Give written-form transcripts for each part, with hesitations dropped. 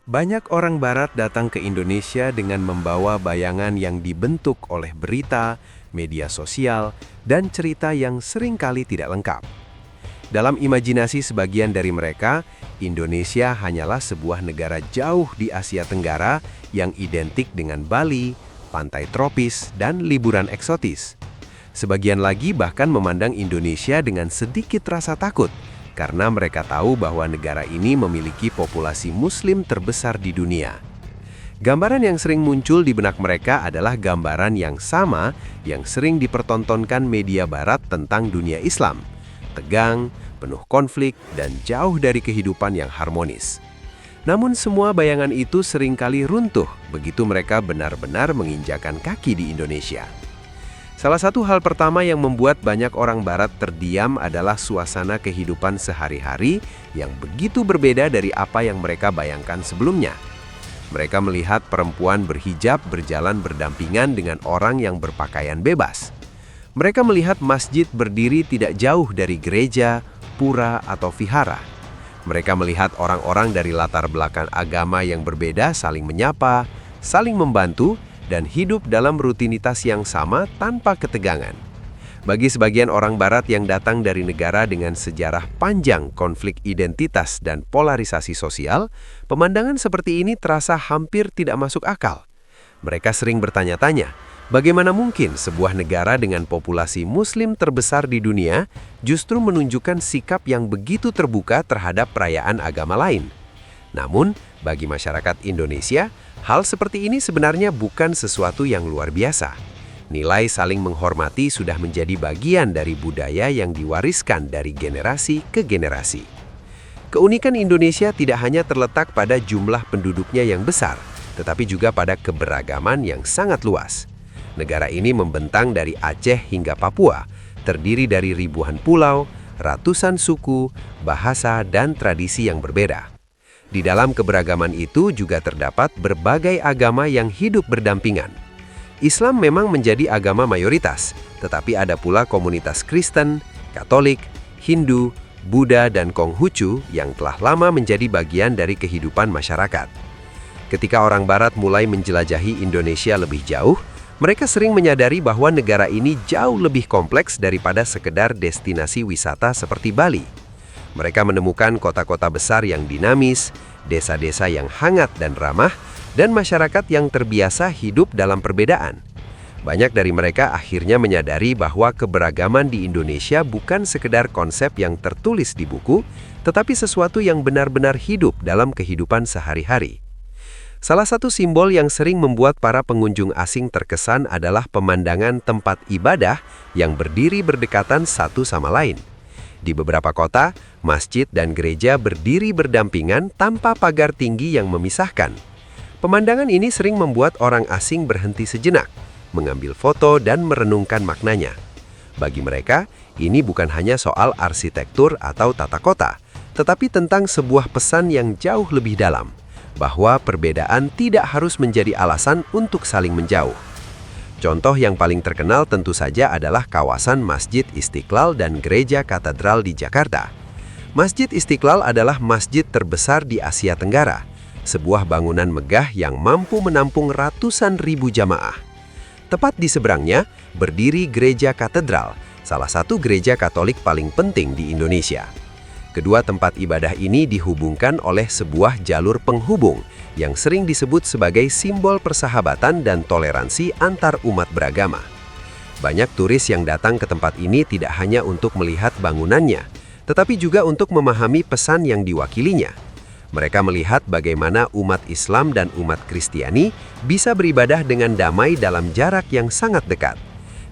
Banyak orang barat datang ke Indonesia dengan membawa bayangan yang dibentuk oleh berita, media sosial, dan cerita yang seringkali tidak lengkap. Dalam imajinasi sebagian dari mereka, Indonesia hanyalah sebuah negara jauh di Asia Tenggara yang identik dengan Bali, pantai tropis, dan liburan eksotis. Sebagian lagi bahkan memandang Indonesia dengan sedikit rasa takut, karena mereka tahu bahwa negara ini memiliki populasi Muslim terbesar di dunia. Gambaran yang sering muncul di benak mereka adalah gambaran yang sama yang sering dipertontonkan media barat tentang dunia Islam. Tegang, penuh konflik, dan jauh dari kehidupan yang harmonis. Namun semua bayangan itu seringkali runtuh begitu mereka benar-benar menginjakan kaki di Indonesia. Salah satu hal pertama yang membuat banyak orang barat terdiam adalah suasana kehidupan sehari-hari yang begitu berbeda dari apa yang mereka bayangkan sebelumnya. Mereka melihat perempuan berhijab berjalan berdampingan dengan orang yang berpakaian bebas. Mereka melihat masjid berdiri tidak jauh dari gereja, pura, atau vihara. Mereka melihat orang-orang dari latar belakang agama yang berbeda saling menyapa, saling membantu, dan hidup dalam rutinitas yang sama tanpa ketegangan. Bagi sebagian orang barat yang datang dari negara dengan sejarah panjang konflik identitas dan polarisasi sosial, pemandangan seperti ini terasa hampir tidak masuk akal. Mereka sering bertanya-tanya, bagaimana mungkin sebuah negara dengan populasi Muslim terbesar di dunia justru menunjukkan sikap yang begitu terbuka terhadap perayaan agama lain? Namun, bagi masyarakat Indonesia, hal seperti ini sebenarnya bukan sesuatu yang luar biasa. Nilai saling menghormati sudah menjadi bagian dari budaya yang diwariskan dari generasi ke generasi. Keunikan Indonesia tidak hanya terletak pada jumlah penduduknya yang besar, tetapi juga pada keberagaman yang sangat luas. Negara ini membentang dari Aceh hingga Papua, terdiri dari ribuan pulau, ratusan suku, bahasa, dan tradisi yang berbeda. Di dalam keberagaman itu juga terdapat berbagai agama yang hidup berdampingan. Islam memang menjadi agama mayoritas, tetapi ada pula komunitas Kristen, Katolik, Hindu, Buddha, dan Konghucu yang telah lama menjadi bagian dari kehidupan masyarakat. Ketika orang Barat mulai menjelajahi Indonesia lebih jauh, mereka sering menyadari bahwa negara ini jauh lebih kompleks daripada sekedar destinasi wisata seperti Bali. Mereka menemukan kota-kota besar yang dinamis, desa-desa yang hangat dan ramah, dan masyarakat yang terbiasa hidup dalam perbedaan. Banyak dari mereka akhirnya menyadari bahwa keberagaman di Indonesia bukan sekedar konsep yang tertulis di buku, tetapi sesuatu yang benar-benar hidup dalam kehidupan sehari-hari. Salah satu simbol yang sering membuat para pengunjung asing terkesan adalah pemandangan tempat ibadah yang berdiri berdekatan satu sama lain. Di beberapa kota, masjid dan gereja berdiri berdampingan tanpa pagar tinggi yang memisahkan. Pemandangan ini sering membuat orang asing berhenti sejenak, mengambil foto dan merenungkan maknanya. Bagi mereka, ini bukan hanya soal arsitektur atau tata kota, tetapi tentang sebuah pesan yang jauh lebih dalam, bahwa perbedaan tidak harus menjadi alasan untuk saling menjauh. Contoh yang paling terkenal tentu saja adalah kawasan Masjid Istiqlal dan Gereja Katedral di Jakarta. Masjid Istiqlal adalah masjid terbesar di Asia Tenggara, sebuah bangunan megah yang mampu menampung ratusan ribu jamaah. Tepat di seberangnya berdiri Gereja Katedral, salah satu gereja Katolik paling penting di Indonesia. Kedua tempat ibadah ini dihubungkan oleh sebuah jalur penghubung yang sering disebut sebagai simbol persahabatan dan toleransi antar umat beragama. Banyak turis yang datang ke tempat ini tidak hanya untuk melihat bangunannya, tetapi juga untuk memahami pesan yang diwakilinya. Mereka melihat bagaimana umat Islam dan umat Kristiani bisa beribadah dengan damai dalam jarak yang sangat dekat.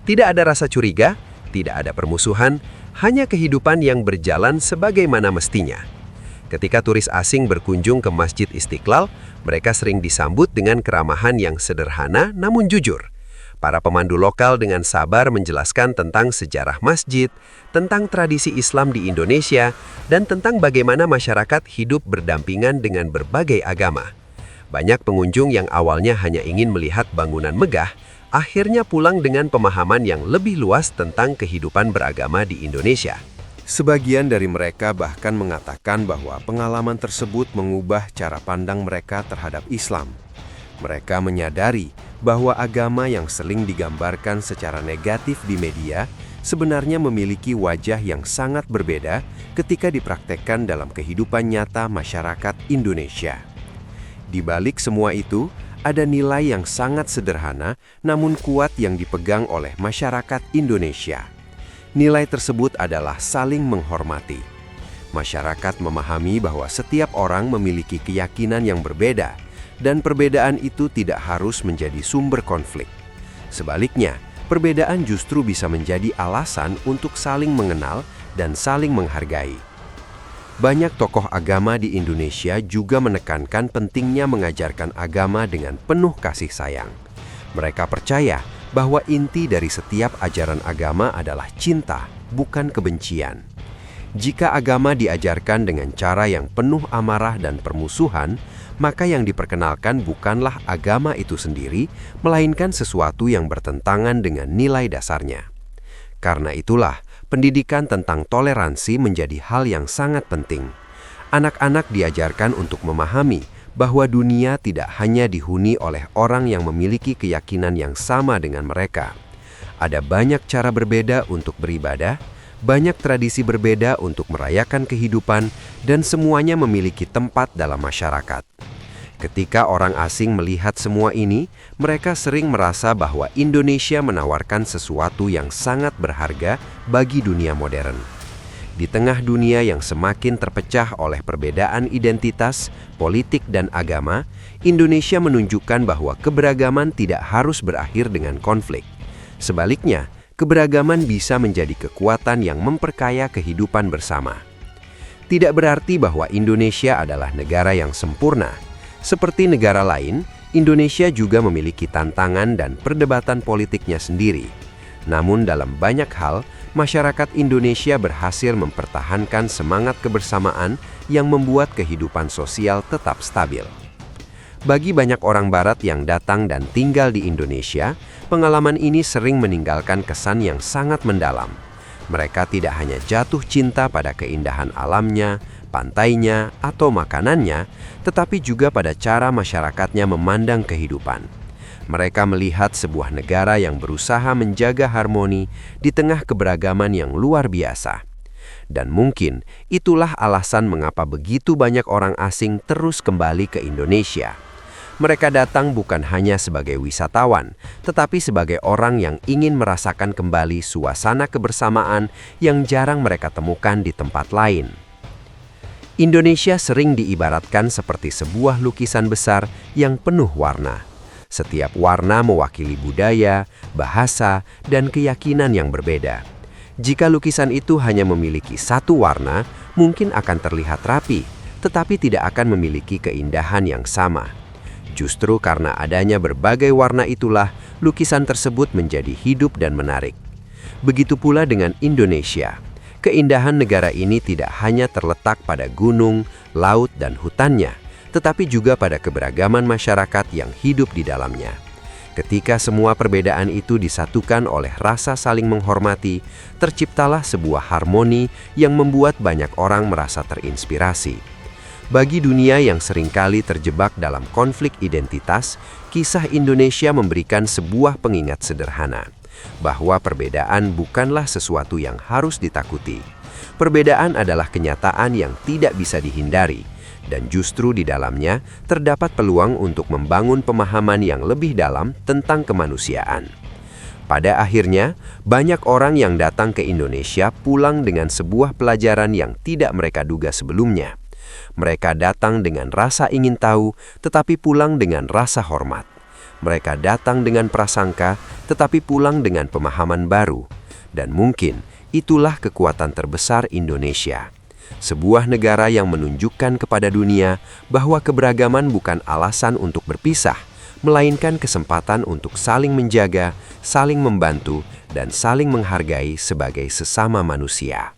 Tidak ada rasa curiga, tidak ada permusuhan, hanya kehidupan yang berjalan sebagaimana mestinya. Ketika turis asing berkunjung ke Masjid Istiqlal, mereka sering disambut dengan keramahan yang sederhana namun jujur. Para pemandu lokal dengan sabar menjelaskan tentang sejarah masjid, tentang tradisi Islam di Indonesia, dan tentang bagaimana masyarakat hidup berdampingan dengan berbagai agama. Banyak pengunjung yang awalnya hanya ingin melihat bangunan megah, akhirnya pulang dengan pemahaman yang lebih luas tentang kehidupan beragama di Indonesia. Sebagian dari mereka bahkan mengatakan bahwa pengalaman tersebut mengubah cara pandang mereka terhadap Islam. Mereka menyadari bahwa agama yang sering digambarkan secara negatif di media sebenarnya memiliki wajah yang sangat berbeda ketika dipraktekkan dalam kehidupan nyata masyarakat Indonesia. Di balik semua itu, ada nilai yang sangat sederhana namun kuat yang dipegang oleh masyarakat Indonesia. Nilai tersebut adalah saling menghormati. Masyarakat memahami bahwa setiap orang memiliki keyakinan yang berbeda, dan perbedaan itu tidak harus menjadi sumber konflik. Sebaliknya, perbedaan justru bisa menjadi alasan untuk saling mengenal dan saling menghargai. Banyak tokoh agama di Indonesia juga menekankan pentingnya mengajarkan agama dengan penuh kasih sayang. Mereka percaya bahwa inti dari setiap ajaran agama adalah cinta, bukan kebencian. Jika agama diajarkan dengan cara yang penuh amarah dan permusuhan, maka yang diperkenalkan bukanlah agama itu sendiri, melainkan sesuatu yang bertentangan dengan nilai dasarnya. Karena itulah, pendidikan tentang toleransi menjadi hal yang sangat penting. Anak-anak diajarkan untuk memahami bahwa dunia tidak hanya dihuni oleh orang yang memiliki keyakinan yang sama dengan mereka. Ada banyak cara berbeda untuk beribadah, banyak tradisi berbeda untuk merayakan kehidupan, dan semuanya memiliki tempat dalam masyarakat. Ketika orang asing melihat semua ini, mereka sering merasa bahwa Indonesia menawarkan sesuatu yang sangat berharga bagi dunia modern. Di tengah dunia yang semakin terpecah oleh perbedaan identitas, politik, dan agama, Indonesia menunjukkan bahwa keberagaman tidak harus berakhir dengan konflik. Sebaliknya, keberagaman bisa menjadi kekuatan yang memperkaya kehidupan bersama. Tidak berarti bahwa Indonesia adalah negara yang sempurna. Seperti negara lain, Indonesia juga memiliki tantangan dan perdebatan politiknya sendiri. Namun dalam banyak hal, masyarakat Indonesia berhasil mempertahankan semangat kebersamaan yang membuat kehidupan sosial tetap stabil. Bagi banyak orang Barat yang datang dan tinggal di Indonesia, pengalaman ini sering meninggalkan kesan yang sangat mendalam. Mereka tidak hanya jatuh cinta pada keindahan alamnya, pantainya, atau makanannya, tetapi juga pada cara masyarakatnya memandang kehidupan. Mereka melihat sebuah negara yang berusaha menjaga harmoni di tengah keberagaman yang luar biasa. Dan mungkin itulah alasan mengapa begitu banyak orang asing terus kembali ke Indonesia. Mereka datang bukan hanya sebagai wisatawan, tetapi sebagai orang yang ingin merasakan kembali suasana kebersamaan yang jarang mereka temukan di tempat lain. Indonesia sering diibaratkan seperti sebuah lukisan besar yang penuh warna. Setiap warna mewakili budaya, bahasa, dan keyakinan yang berbeda. Jika lukisan itu hanya memiliki satu warna, mungkin akan terlihat rapi, tetapi tidak akan memiliki keindahan yang sama. Justru karena adanya berbagai warna itulah, lukisan tersebut menjadi hidup dan menarik. Begitu pula dengan Indonesia. Keindahan negara ini tidak hanya terletak pada gunung, laut, dan hutannya, tetapi juga pada keberagaman masyarakat yang hidup di dalamnya. Ketika semua perbedaan itu disatukan oleh rasa saling menghormati, terciptalah sebuah harmoni yang membuat banyak orang merasa terinspirasi. Bagi dunia yang seringkali terjebak dalam konflik identitas, kisah Indonesia memberikan sebuah pengingat sederhana, bahwa perbedaan bukanlah sesuatu yang harus ditakuti. Perbedaan adalah kenyataan yang tidak bisa dihindari, dan justru di dalamnya terdapat peluang untuk membangun pemahaman yang lebih dalam tentang kemanusiaan. Pada akhirnya, banyak orang yang datang ke Indonesia pulang dengan sebuah pelajaran yang tidak mereka duga sebelumnya. Mereka datang dengan rasa ingin tahu, tetapi pulang dengan rasa hormat. Mereka datang dengan prasangka, tetapi pulang dengan pemahaman baru. Dan mungkin itulah kekuatan terbesar Indonesia. Sebuah negara yang menunjukkan kepada dunia bahwa keberagaman bukan alasan untuk berpisah, melainkan kesempatan untuk saling menjaga, saling membantu, dan saling menghargai sebagai sesama manusia.